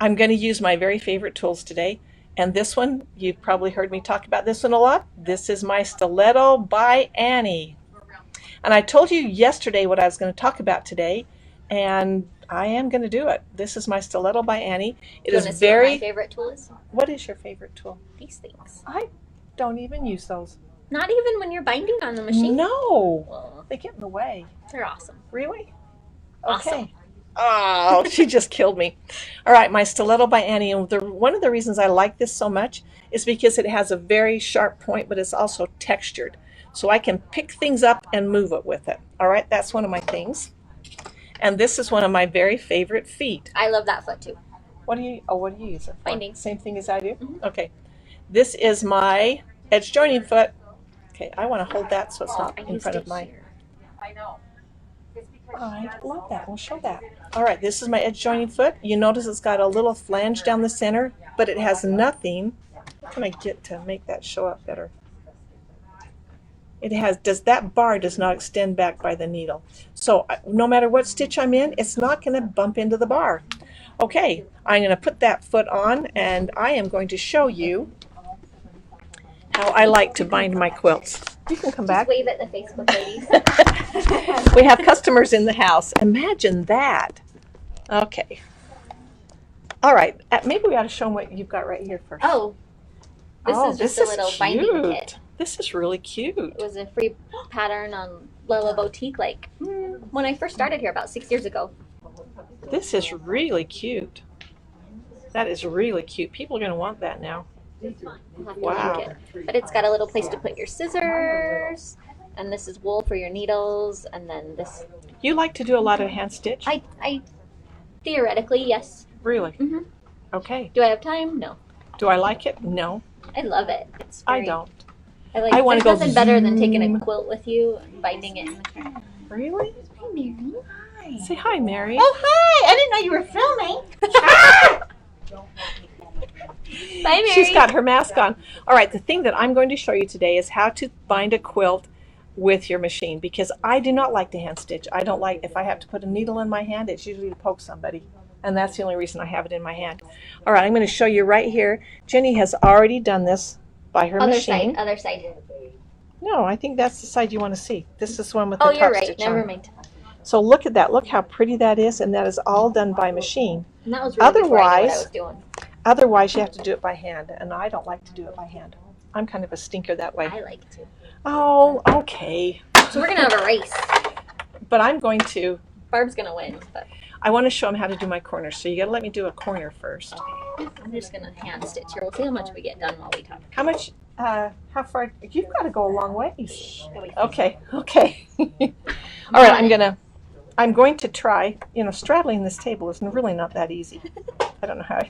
I'm going to use my very favorite tools today. And this one, you've probably heard me talk about this one a lot. This is my stiletto by Annie. And I told you yesterday what I was going to talk about today, and I am going to do it. This is my stiletto by Annie. It is very... What my favorite tool is? What is your favorite tool? These things. I don't even use those. Not even when you're binding on the machine? No. Well, they get in the way. They're awesome. Really? Awesome. Okay. Oh, she just killed me. All right, my stiletto by Annie. And one of the reasons I like this so much is because it has a very sharp point, but it's also textured. So I can pick things up and move it with it. All right, that's one of my things. And this is one of my very favorite feet. I love that foot too. What do you use it for? Binding. Same thing as I do? Mm-hmm. Okay. This is my edge joining foot. Okay, I want to hold that so it's not in front of my... I know. I love that. We'll show that. All right, this is my edge joining foot. You notice it's got a little flange down the center, but it has nothing. What can I get to make that show up better? It has, that bar does not extend back by the needle. So no matter what stitch I'm in, it's not going to bump into the bar. Okay, I'm going to put that foot on, and I am going to show you how I like to bind my quilts. You can come back. Just wave at the Facebook ladies. We have customers in the house. Imagine that. Okay. All right. Maybe we ought to show them what you've got right here first. Oh, this is a little binding kit. This is really cute. It was a free pattern on Lila Boutique, like when I first started here about 6 years ago. This is really cute. That is really cute. People are going to want that now. Wow. But it's got a little place to put your scissors, and this is wool for your needles, and then this. You like to do a lot of hand stitch? I theoretically, yes. Really? Mm-hmm. Okay. Do I have time? No. Do I like it? No. I love it. It's I don't. I want to there's go nothing better than taking a quilt with you and binding it in the car. Really? Hi, Mary. Hi. Say hi, Mary. Oh, hi. I didn't know you were filming. Bye, Mary. She's got her mask on. All right, the thing that I'm going to show you today is how to bind a quilt with your machine, because I do not like to hand stitch. I don't like, if I have to put a needle in my hand, it's usually to poke somebody. And that's the only reason I have it in my hand. All right, I'm going to show you right here. Jenny has already done this by her machine. Other side. No, I think that's the side you want to see. This is the one with Oh, the you're top right. stitch Never on. mind. So look at that. Look how pretty that is, and that is all done by machine. And that was really before I knew what I was doing. Otherwise, you have to do it by hand, and I don't like to do it by hand. I'm kind of a stinker that way. I like to. Oh, okay. So we're going to have a race. But I'm going to... Barb's going to win. But I want to show them how to do my corners, so you got to let me do a corner first. I'm just going to hand stitch here. We'll see how much we get done while we talk. How much, how far, you've got to go a long ways. Okay. Okay. All right, I'm going to try, straddling this table is really not that easy. I don't know how.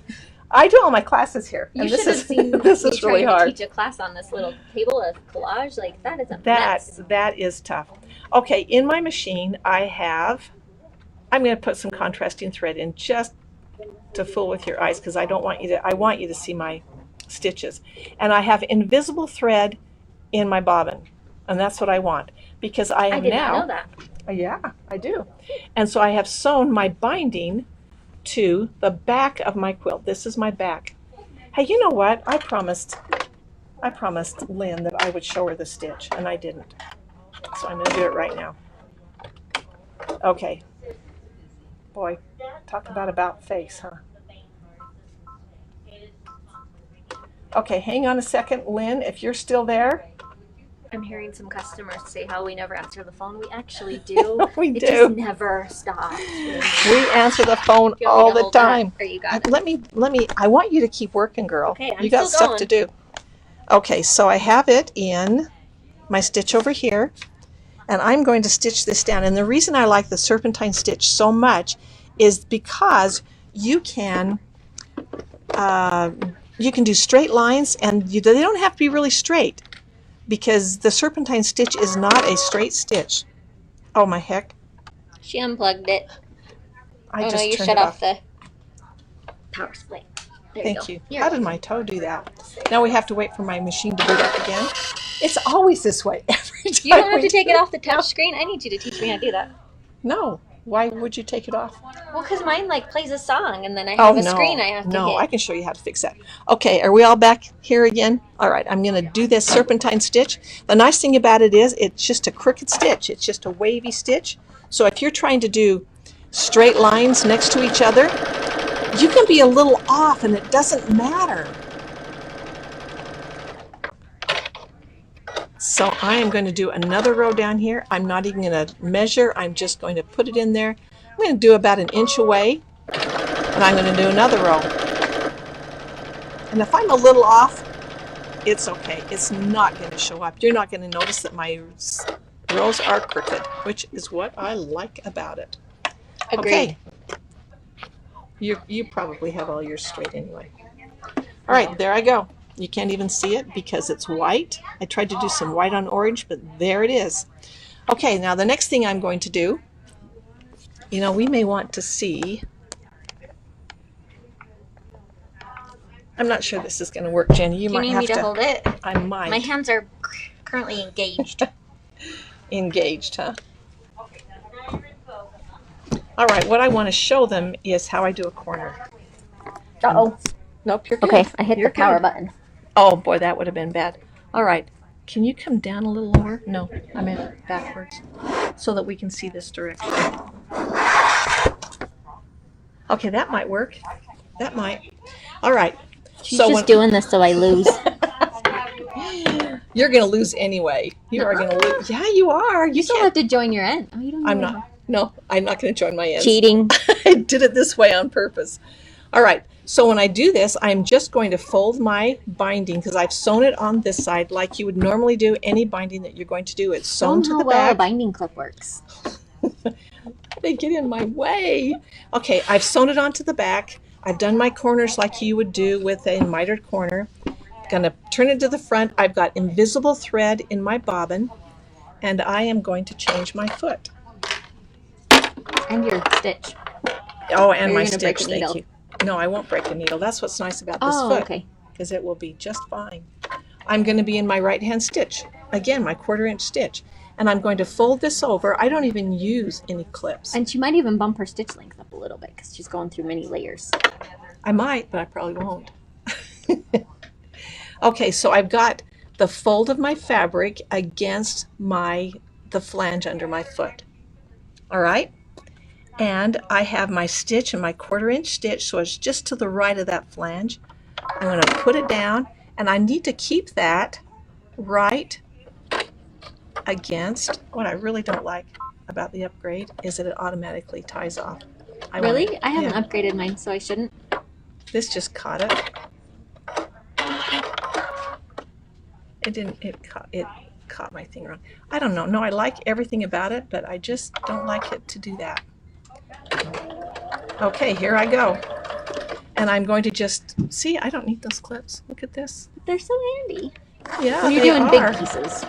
I do all my classes here. You And should have seen this is really trying hard. to teach a class on this little table of collage. Like, that is a mess. That is tough. Okay, in my machine, I'm going to put some contrasting thread in just to fool with your eyes, because I want you to see my stitches. And I have invisible thread in my bobbin, and that's what I want, because I did not know that. Yeah, I do. And so I have sewn my binding to the back of my quilt. This is my back. Hey, you know what? I promised Lynn that I would show her the stitch, and I didn't. So I'm going to do it right now. Okay. Boy, talk about face, huh? Okay, hang on a second, Lynn, if you're still there. I'm hearing some customers say how we never answer the phone. We actually do. We It do. just never stops. We answer the phone Do you want me all to the hold that? time. Or you got it? Let me, I want you to keep working, girl. Okay, I'm you got still stuff to do. Okay, so I have it in my stitch over here, and I'm going to stitch this down. And the reason I like the serpentine stitch so much is because you can do straight lines, and they don't have to be really straight, because the serpentine stitch is not a straight stitch. Oh my heck. She unplugged it. I just no, you turned shut it off the power supply. There Thank you you. go. You're How did my toe do that? Now we have to wait for my machine to boot up again. It's always this way every time. You don't have we to take do it off the touch screen. I need you to teach me how to do that. No, Why would you take it off? Well, because mine like plays a song and then I have a screen I have to No, hit. I can show you how to fix that. Okay, are we all back here again? All right, I'm going to do this serpentine stitch. The nice thing about it is it's just a crooked stitch. It's just a wavy stitch. So if you're trying to do straight lines next to each other, you can be a little off and it doesn't matter. So I am going to do another row down here. I'm not even going to measure. I'm just going to put it in there. I'm going to do about an inch away, and I'm going to do another row. And if I'm a little off, it's okay. It's not going to show up. You're not going to notice that my rows are crooked, which is what I like about it. Agreed. Okay. You probably have all yours straight anyway. All right, there I go. You can't even see it because it's white. I tried to do some white on orange, but there it is. Okay, now the next thing I'm going to do, you know, we may want to see. I'm not sure this is going to work, Jenny. You Do might you need have me to hold it? I might. My hands are currently engaged. Engaged, huh? All right, what I want to show them is how I do a corner. Uh-oh. Nope, you're good. Okay, I hit You're the power good. button. Oh boy, that would have been bad. All right, can you come down a little lower? No, I meant backwards, so that we can see this direction. Okay, that might work. That might. All right. She's just doing this so I lose. You're gonna lose anyway. You are gonna lose. Yeah, you are. You still have to join your end. Oh, you don't. I'm not. No, I'm not gonna join my ends. Cheating. I did it this way on purpose. All right. So when I do this, I'm just going to fold my binding because I've sewn it on this side like you would normally do any binding that you're going to do. It's sewn to the well back. a binding clip works. They get in my way. Okay, I've sewn it onto the back. I've done my corners like you would do with a mitered corner. Gonna turn it to the front. I've got invisible thread in my bobbin, and I am going to change my foot. And your stitch. Oh, and Or my you're gonna break stitch. a Thank needle. you. No, I won't break a needle. That's what's nice about this Oh, foot. okay. Because it will be just fine. I'm going to be in my right hand stitch. Again, my 1/4 inch stitch. And I'm going to fold this over. I don't even use any clips. And she might even bump her stitch length up a little bit because she's going through many layers. I might, but I probably won't. Okay, so I've got the fold of my fabric against the flange under my foot. All right? And I have my stitch and my 1/4 inch stitch, so it's just to the right of that flange. I'm going to put it down, and I need to keep that right against. What I really don't like about the upgrade is that it automatically ties off. Really? I haven't upgraded mine, so I shouldn't. This just caught it. It didn't. It caught my thing wrong. I don't know. No, I like everything about it, but I just don't like it to do that. Okay, here I go. And I'm going to just see. I don't need those clips. Look at this. They're so handy. Yeah, When you're they doing are. big pieces.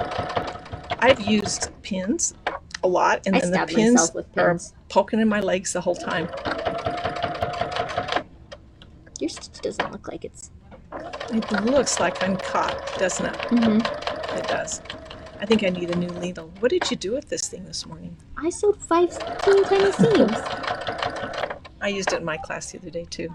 I've used pins a lot, and I then the stab pins myself with are pins. poking in my legs the whole time. Your stitch doesn't look like it's... It looks like I'm caught, doesn't it? Mm-hmm. It does. I think I need a new needle. What did you do with this thing this morning? I sewed 5 teeny tiny seams. I used it in my class the other day too.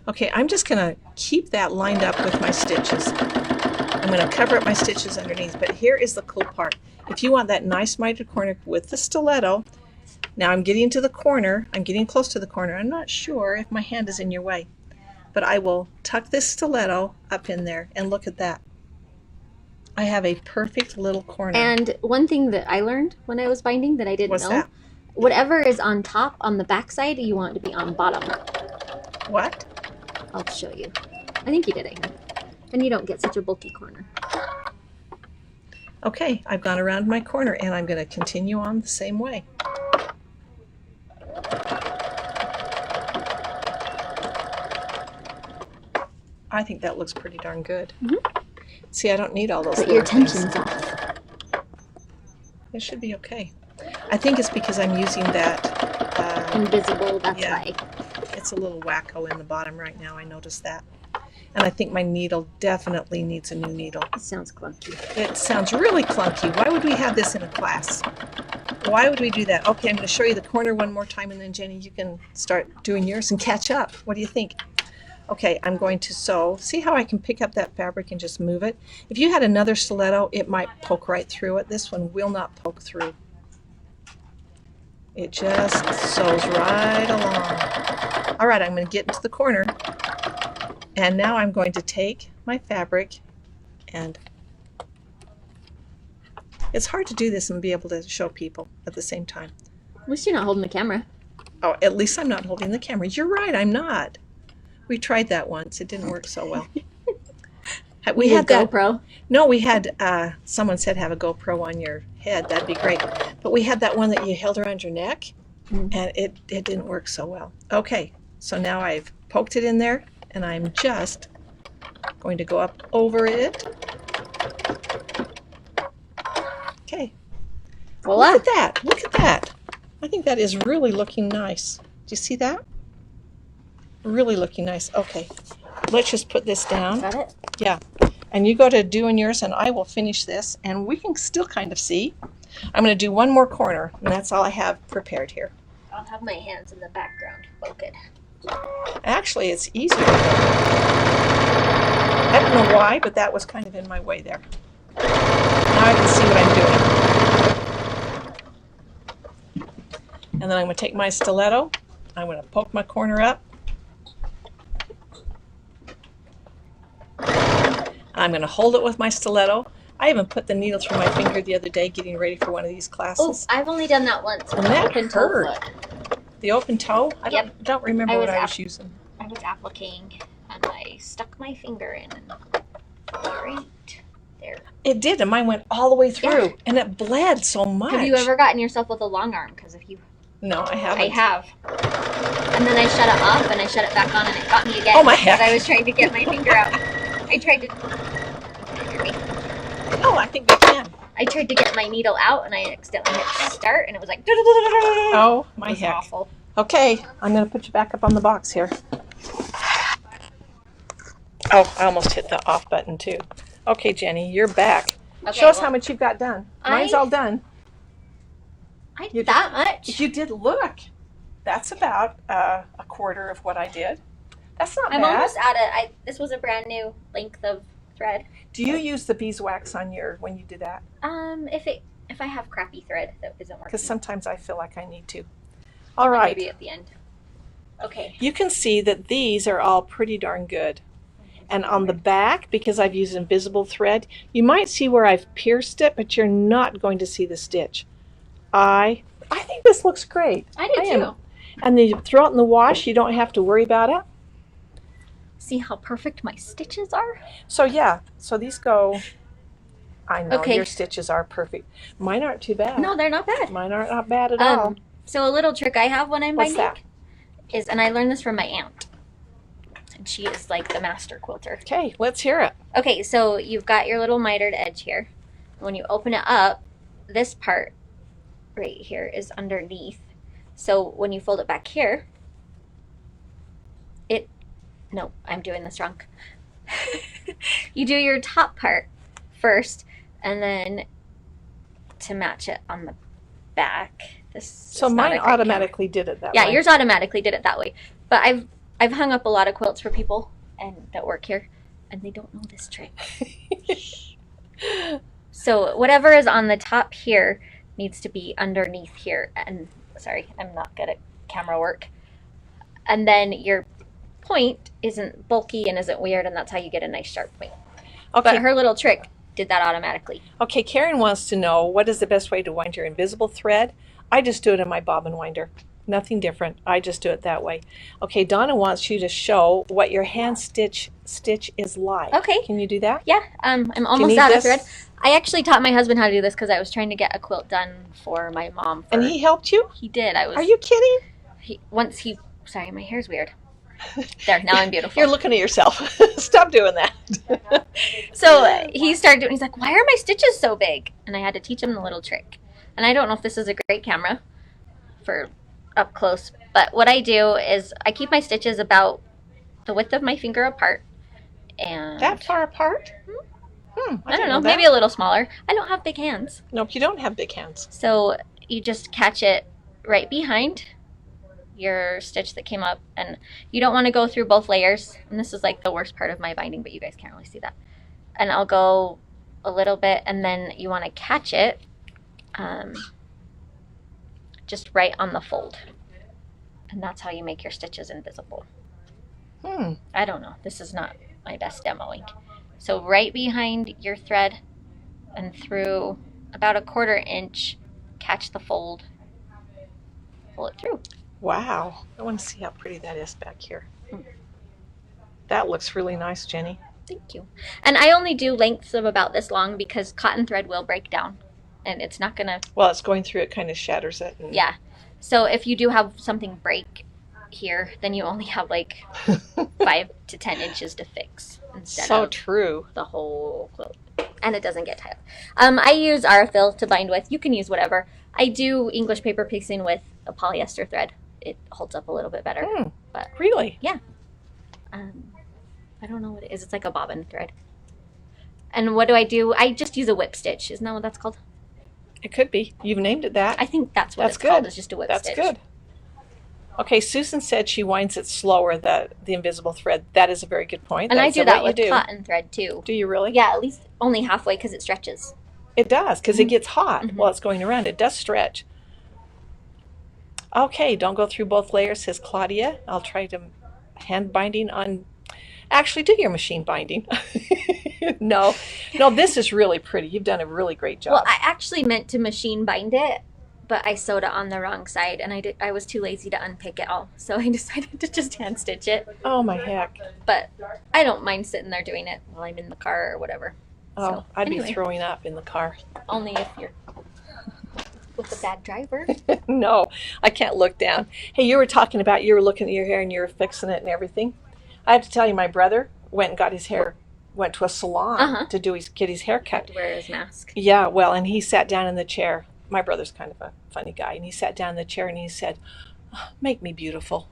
Okay, I'm just going to keep that lined up with my stitches. I'm going to cover up my stitches underneath, but here is the cool part. If you want that nice mitered corner with the stiletto, now I'm getting to the corner, I'm getting close to the corner. I'm not sure if my hand is in your way, but I will tuck this stiletto up in there, and look at that. I have a perfect little corner. And one thing that I learned when I was binding that I didn't What's know, that? whatever is on top on the back side, you want it to be on bottom. What? I'll show you. I think you did it. And you don't get such a bulky corner. Okay, I've gone around my corner, and I'm going to continue on the same way. I think that looks pretty darn good. Mm-hmm. See, I don't need all those But little your things. tension's off. It should be okay. I think it's because I'm using that. Invisible, that's yeah. why. It's a little wacko in the bottom right now. I noticed that. And I think my needle definitely needs a new needle. It sounds clunky. It sounds really clunky. Why would we have this in a class? Why would we do that? Okay, I'm going to show you the corner one more time, and then Jenny, you can start doing yours and catch up. What do you think? Okay, I'm going to sew. See how I can pick up that fabric and just move it? If you had another stiletto, it might poke right through it. This one will not poke through. It just sews right along. All right, I'm going to get into the corner. And now I'm going to take my fabric, and it's hard to do this and be able to show people at the same time. At least you're not holding the camera. Oh, at least I'm not holding the camera. You're right, I'm not. We tried that once. It didn't work so well. We had that GoPro. No, we had someone said have a GoPro on your head. That'd be great. But we had that one that you held around your neck, and it didn't work so well. Okay, so now I've poked it in there, and I'm just going to go up over it. Okay. Voila. Look at that. Look at that. I think that is really looking nice. Do you see that? Really looking nice. Okay. Let's just put this down. Got it? Yeah. And you go to doing yours, and I will finish this, and we can still kind of see. I'm going to do one more corner, and that's all I have prepared here. I'll have my hands in the background. Focus. Actually, it's easier. I don't know why, but that was kind of in my way there. Now I can see what I'm doing. And then I'm going to take my stiletto. I'm going to poke my corner up. I'm going to hold it with my stiletto. I even put the needle through my finger the other day getting ready for one of these classes. Oh, I've only done that once. And that open hurt. toe foot. The open toe? I don't remember what I was using. I was applicating, and I stuck my finger in, and right there. It did, and mine went all the way through, Yeah. and it bled so much. Have you ever gotten yourself with a long arm? Because if you... No, I haven't. I have. And then I shut it off, and I shut it back on, and it got me again. Oh, my heck. Because I was trying to get my finger out. I tried to... Can you hear me? Oh, I think we can. I tried to get my needle out, and I accidentally hit start, and it was like... Oh, my It was heck. awful. Okay, I'm going to put you back up on the box here. Oh, I almost hit the off button, too. Okay, Jenny, you're back. Okay, Show us well, how much you've got done. Mine's all done. I did that much. You did look. That's about a quarter of what I did. That's not I'm bad. almost at it. This was a brand new length of thread. Do you use the beeswax on your when you do that? If I have crappy thread that isn't working. Because sometimes I feel like I need to. All right. Maybe at the end. Okay. You can see that these are all pretty darn good. And on the back, because I've used invisible thread, you might see where I've pierced it, but you're not going to see the stitch. I think this looks great. I do too. And then you throw it in the wash, you don't have to worry about it. See how perfect my stitches are? So yeah, so these go, I know Okay. your stitches are perfect. Mine aren't too bad. No, they're not bad. Mine aren't not bad at all. So a little trick I have when I'm What's binding is, and I learned this from my aunt, and she is like the master quilter. Okay, let's hear it. Okay, so you've got your little mitered edge here. When you open it up, this part right here is underneath. So when you fold it back here, no, I'm doing this wrong. You do your top part first, and then to match it on the back. So mine automatically did it that way. Yeah, yours automatically did it that way. But I've hung up a lot of quilts for people and that work here, and they don't know this trick. So whatever is on the top here needs to be underneath here. And sorry, I'm not good at camera work. And then your point isn't bulky and isn't weird, and that's how you get a nice sharp point. Okay. But her little trick did that automatically. Okay, Karen wants to know what is the best way to wind your invisible thread. I just do it in my bobbin winder. Nothing different. I just do it that way. Okay, Donna wants you to show what your hand stitch is like. Okay. Can you do that? Yeah, I'm Do you almost need out of this? thread. I actually taught my husband how to do this because I was trying to get a quilt done for my mom. And he helped you? He did. Are you kidding? Sorry, my hair's weird. There, now I'm beautiful. You're looking at yourself. Stop doing that. So he started doing, he's like, why are my stitches so big? And I had to teach him the little trick. And I don't know if this is a great camera for up close, but what I do is I keep my stitches about the width of my finger apart, And That far apart? I don't know, maybe a little smaller. I don't have big hands. Nope, you don't have big hands. So you just catch it right behind your stitch that came up, and you don't want to go through both layers. And this is like the worst part of my binding, but you guys can't really see that. And I'll go a little bit, and then you want to catch it just right on the fold. And that's how you make your stitches invisible. I don't know. This is not my best demoing. So right behind your thread and through about 1/4 inch, catch the fold, pull it through. Wow. I want to see how pretty that is back here. That looks really nice, Jenny. Thank you. And I only do lengths of about this long because cotton thread will break down and it's not going to... Well, it's going through, it kind of shatters it. And... Yeah. So if you do have something break here, then you only have like 5 to 10 inches to fix instead so of true. the whole quilt. And it doesn't get tied up. I use Aurifil to bind with. You can use whatever. I do English paper piecing with a polyester thread. It holds up a little bit better. But really? Yeah. I don't know what it is. It's like a bobbin thread. And what do? I just use a whip stitch. Isn't that what that's called? It could be. You've named it that. I think that's what it's good. called. It's just a whip stitch. That's good. Okay, Susan said she winds it slower, the invisible thread. That is a very good point. And That's I do that with cotton thread too. Do you really? Yeah, at least only halfway because it stretches. It does, because it gets hot while it's going around. It does stretch. Okay, don't go through both layers, says Claudia. I'll try to hand binding on... Actually, do your machine binding. No, this is really pretty. You've done a really great job. Well, I actually meant to machine bind it, but I sewed it on the wrong side, and I was too lazy to unpick it all, so I decided to just hand stitch it. Oh my heck. But I don't mind sitting there doing it while I'm in the car or whatever. Oh, So, I'd anyway. be throwing up in the car. Only if you're with a bad driver. No, I can't look down. Hey, you were talking about you were looking at your hair and you were fixing it and everything. I have to tell you, my brother went and got his hair, went to a salon to get his hair cut. To wear his mask. Yeah, well, and he sat down in the chair. My brother's kind of a funny guy, and he sat down in the chair and he said, "Oh, make me beautiful."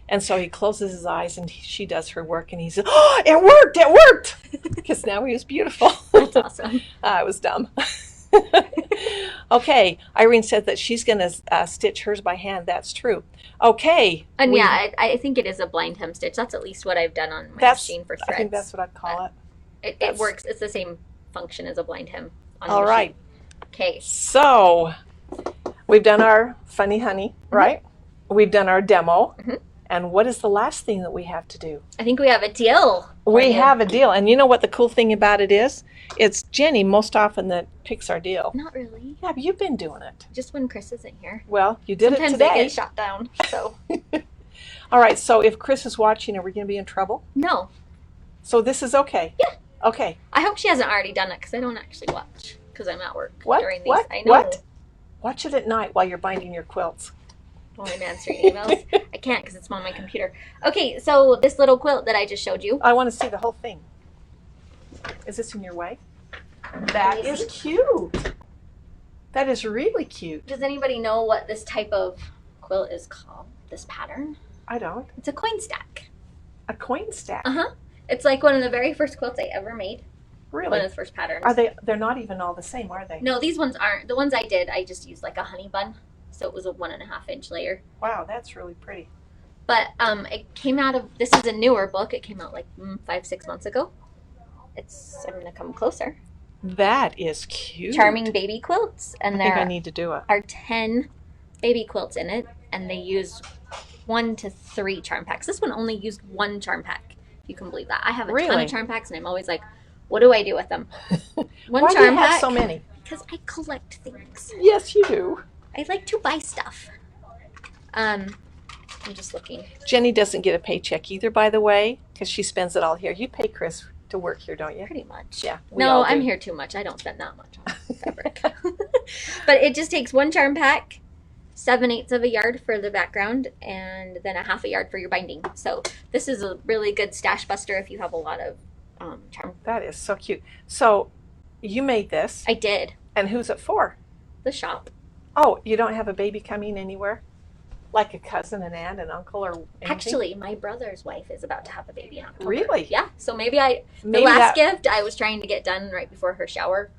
And so he closes his eyes and she does her work and he said, "Oh, it worked!" Because now he was beautiful. That's awesome. I was dumb. Okay, Irene said that she's going to stitch hers by hand. That's true. Okay. And I think it is a blind hem stitch. That's at least what I've done on my machine for threads. I think that's what I'd call it. It works. It's the same function as a blind hem on the All machine. right. Okay. So we've done our funny honey, right? We've done our demo. And what is the last thing that we have to do? I think we have a deal. We have a deal. And you know what the cool thing about it is? It's Jenny most often that picks our deal. Not really. Yeah, but you've been doing it. Just when Kris isn't here. Well, you did Sometimes it today. they get shot down. So All right, so if Kris is watching, are we going to be in trouble? no. So this is okay? Yeah. Okay. I hope she hasn't already done it because I don't actually watch because I'm at work What? during these. What? I know. What? Watch it at night while you're binding your quilts. While I'm answering emails. I can't because it's on my computer. Okay, so this little quilt that I just showed you. I want to see the whole thing. Is this in your way? That is cute. That is really cute. Does anybody know what this type of quilt is called? This pattern? I don't. It's a coin stack. A coin stack. It's like one of the very first quilts I ever made. One Really? of the first patterns. Are they? They're not even all the same, are they? No, these ones aren't. The ones I did, I just used like a honey bun. So it was a 1.5 inch layer. Wow, that's really pretty. But it came out of, this is a newer book. It came out like 5-6 months ago. I'm going to come closer. That is cute. Charming baby quilts. And I think I there need to do it. are 10 baby quilts in it. And they use 1 to 3 charm packs. This one only used 1 charm pack. If you can believe that. I have a ton Really? of charm packs and I'm always like, what do I do with them? One Why charm do you have pack. so many? Because I collect things. Yes, you do. I like to buy stuff. I'm just looking. Jenny doesn't get a paycheck either, by the way, because she spends it all here. You pay Kris to work here, don't you? Pretty much. Yeah. we No, all I'm do. here too much. I don't spend that much on fabric. But it just takes 1 charm pack, 7/8 of a yard for the background, and then a 1/2 yard for your binding. So this is a really good stash buster if you have a lot of charm. That is so cute. So you made this, I did. and who's it for? The shop. Oh, you don't have a baby coming anywhere? Like a cousin, an aunt, an uncle, or anything? Actually, my brother's wife is about to have a baby in October. Really? Yeah. So maybe the last gift I was trying to get done right before her shower.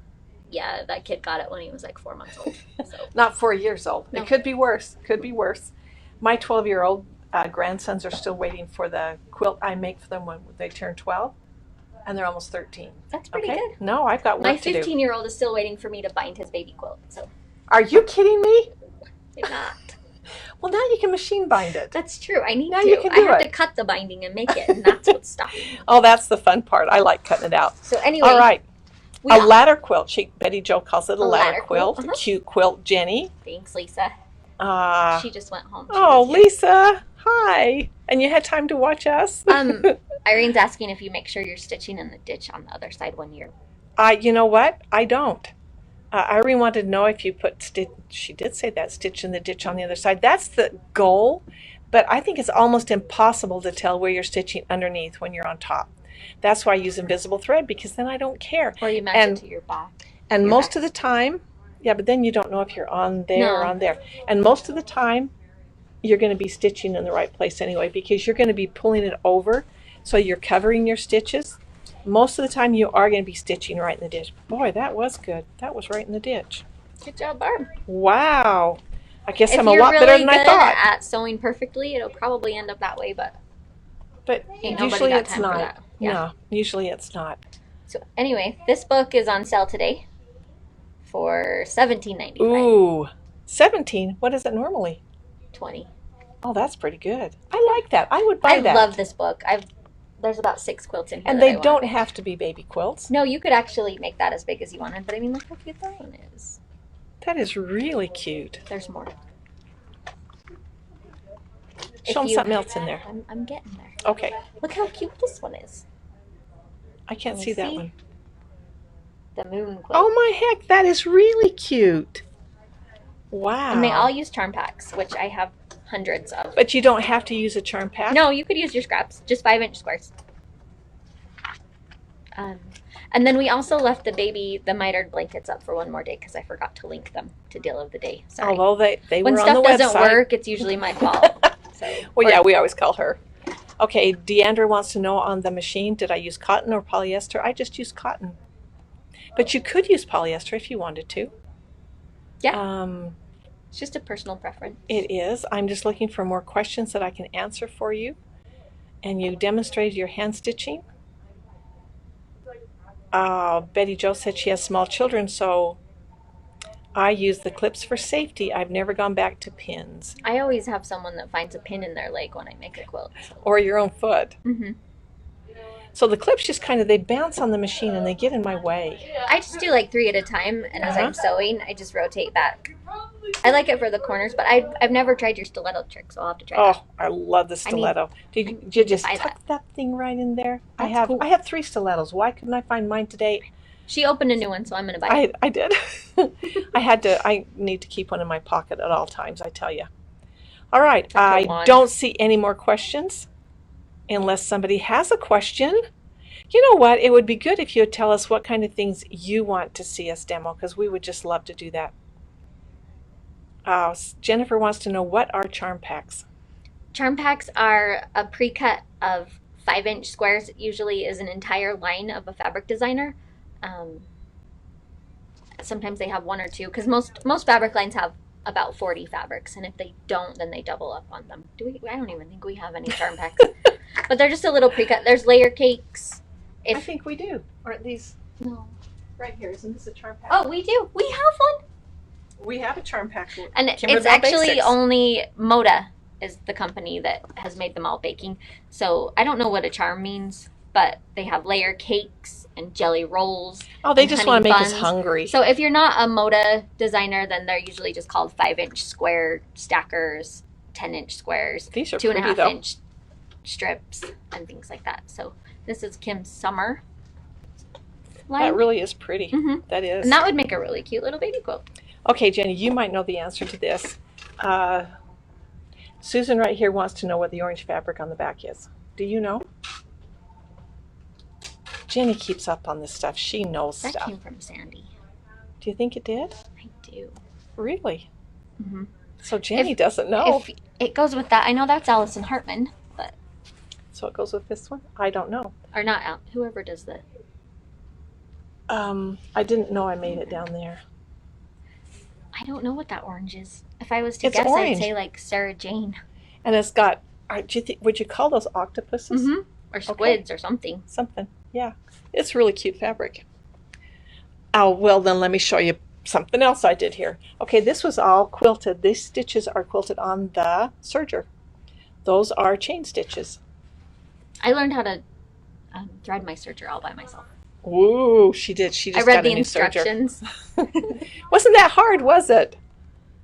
Yeah, that kid got it when he was like 4 months old. So. Not 4 years old. No. It could be worse. Could be worse. My 12-year-old grandsons are still waiting for the quilt I make for them when they turn 12, and they're almost 13. That's pretty Okay? good. No, I've got work to do. My 15-year-old is still waiting for me to bind his baby quilt. So. Are you kidding me? Maybe not. Well, now you can machine bind it. That's true. I need Now to. you can do I have it. to cut the binding and make it, and that's what's stopping me. Oh, that's the fun part. I like cutting it out. So anyway. All right. A ladder quilt. Betty Jo calls it a ladder quilt. Uh-huh. Cute quilt, Jenny. Thanks, Lisa. She just went home. Lisa. Hi. And you had time to watch us? Irene's asking if you make sure you're stitching in the ditch on the other side when you're... You know what? I don't. Irene wanted to know if you put stitch. She did say that, stitch in the ditch on the other side. That's the goal, but I think it's almost impossible to tell where you're stitching underneath when you're on top. That's why I use invisible thread, because then I don't care. Or you match it to your back. And most of the time, yeah, but then you don't know if you're on there or on there. And most of the time, you're going to be stitching in the right place anyway, because you're going to be pulling it over, so you're covering your stitches. Most of the time, you are going to be stitching right in the ditch. Boy, that was good. That was right in the ditch. Good job, Barb. Wow. I guess I'm a lot lot better than I thought. If you're at sewing perfectly, it'll probably end up that way, but usually it's not. Yeah. No, usually it's not. So anyway, this book is on sale today for $17.95. Ooh, 17. What is it normally? 20. Oh, that's pretty good. I like that. I would buy that. I love this book. There's about 6 quilts in here. And they don't have to be baby quilts. No, you could actually make that as big as you wanted, but I mean, look how cute that one is. That is really cute. There's more. Show them something else in there. I'm getting there. Okay. Look how cute this one is. I can't see that one. The moon quilt. Oh my heck, that is really cute. Wow. And they all use charm packs, which I have hundreds of. But you don't have to use a charm pack? No, you could use your scraps, just 5-inch squares. And then we also left the mitered blankets up for one more day because I forgot to link them to Deal of the Day. Sorry. Although they when were on the website. When stuff doesn't work, it's usually my fault. Well, yeah, we always call her. Okay, Deandra wants to know on the machine, did I use cotton or polyester? I just used cotton. But you could use polyester if you wanted to. Yeah. It's just a personal preference. It is. I'm just looking for more questions that I can answer for you. And you demonstrated your hand stitching. Betty Jo said she has small children, so I use the clips for safety. I've never gone back to pins. I always have someone that finds a pin in their leg when I make a quilt. So. Or your own foot. Mm-hmm. So the clips just they bounce on the machine and they get in my way. I just do like 3 at a time, and as I'm sewing, I just rotate back. I like it for the corners, but I've never tried your stiletto trick, so I'll have to try that. Oh, I love the stiletto. Did you just tuck that thing right in there? That's cool. I have 3 stilettos. Why couldn't I find mine today? She opened a new one, so I'm going to buy it. I did. I need to keep one in my pocket at all times, I tell you. All right. I don't see any more questions. Unless somebody has a question. You know what? It would be good if you would tell us what kind of things you want to see us demo, because we would just love to do that. Jennifer wants to know, what are charm packs? Charm packs are a pre-cut of 5-inch squares. It usually is an entire line of a fabric designer. Sometimes they have 1 or 2, because most fabric lines have about 40 fabrics, and if they don't, then they double up on them. I don't even think we have any charm packs. But they're just a little pre-cut. There's layer cakes. I think we do. Aren't these? No. Right here. Isn't this a charm pack? Oh, we do. We have one. We have a charm pack. And it's actually only Moda is the company that has made them all baking. So I don't know what a charm means, but they have layer cakes and jelly rolls. Oh, they just want to make us hungry. So if you're not a Moda designer, then they're usually just called 5-inch square stackers, 10-inch squares, these are 2.5-inch strips, and things like that. So this is Kim's summer line. That really is pretty. Mm-hmm. That is. And that would make a really cute little baby quilt. Okay, Jenny, you might know the answer to this. Susan right here wants to know what the orange fabric on the back is. Do you know? Jenny keeps up on this stuff. She knows stuff. That came from Sandy. Do you think it did? I do. Really? Mm-hmm. So Jenny doesn't know. It goes with that. I know that's Allison Hartman, but So it goes with this one? I don't know. or not whoever does the. I didn't know I made it down there. I don't know what that orange is. If I was to It's guess, orange. I'd say like Sarah Jane. And it's got, would you call those octopuses? Mm-hmm. Or squids or something. Something, yeah. It's really cute fabric. Oh, well then let me show you something else I did here. Okay, this was all quilted. These stitches are quilted on the serger. Those are chain stitches. I learned how to thread my serger all by myself. Ooh, she did. She just I read got the a new serger. instructions. Wasn't that hard, was it?